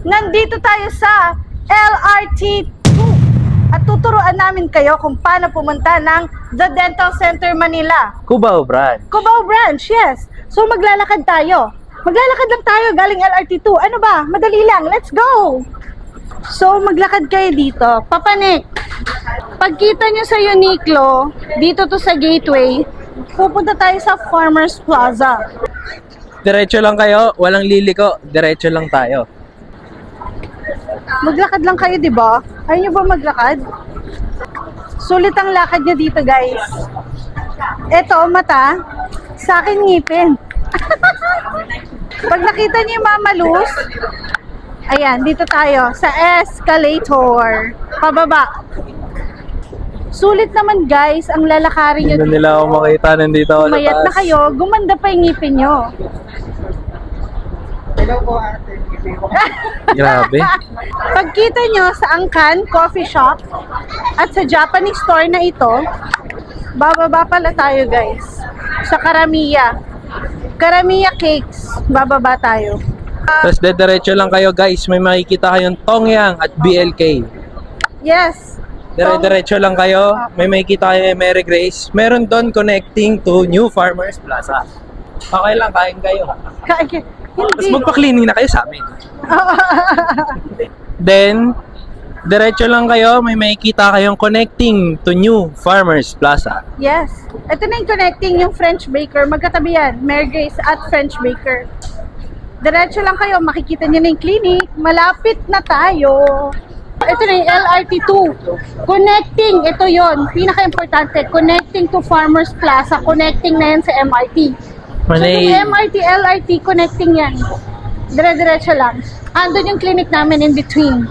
Nandito tayo sa LRT2 at tuturuan namin kayo kung paano pumunta ng The Dental Center Manila. Cubao Branch. Cubao Branch, yes. So maglalakad tayo. Maglalakad lang tayo galing LRT2. Ano ba? Madali lang. Let's go! So maglakad kayo dito. Papanik. Pagkita nyo sa Uniqlo, dito to sa gateway, pupunta tayo sa Farmers Plaza. Diretso lang kayo, walang liliko. Diretso lang tayo. Maglakad lang kayo, di ba? Ayaw nyo ba maglakad? Sulit ang lakad nyo dito, guys. Eto, mata. Sa akin, ngipin. Pag nakita niyo yung Mama Luz, ayan, dito tayo sa escalator. Pababa. Sulit naman, guys, ang lalakarin nyo. Hindi nila ako makita, nandito ako sa Mayat na taas. kayo, gumanda pa yung ngipin nyo. Hello po, ate. Grabe. Pagkita nyo sa Angkan Coffee Shop at sa Japanese store na ito, bababa pala tayo, guys. Sa Karamiya. Karamiya Cakes. Bababa tayo. Tapos diretso lang kayo guys, may makikita kayong Tongyang at BLK. Yes. Diretso lang kayo, may makikita kayo Mary Grace. Meron doon connecting to New Farmers Plaza. Okay lang, kain kayo. Tapos Hindi. magpa-cleaning na kayo sa amin. Then, diretso lang kayo, may makikita kayong connecting to New Farmers Plaza. Yes. Ito na yung connecting yung French Baker. Magkatabi yan. Mary Grace at French Baker. Diretso lang kayo. Makikita niyo na yung clinic. Malapit na tayo. Ito na yung LRT2. Connecting. Ito yon. Pinaka-importante. Connecting to Farmers Plaza. Connecting na yan sa MRT. So Manay, yung MRT, LRT, connecting yan. Dire-diretso lang. Andun yung clinic namin in between.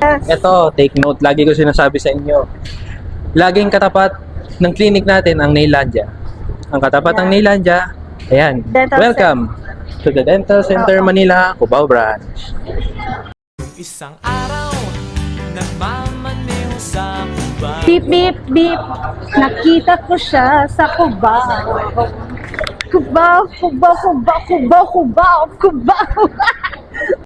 Yes. ito, take note, lagi ko sinasabi sa inyo. Laging katapat ng clinic natin ang Nailandia. Ang katapat ng Nailandia, ayan. Dental Welcome to the Dental Center Manila, Cubao Branch. Isang araw, nagmamaneho sa Cubao. Beep, beep, beep. Nakita ko siya sa Cubao. Cubao, Cubao, Cubao, Cubao, Cubao, Cubao.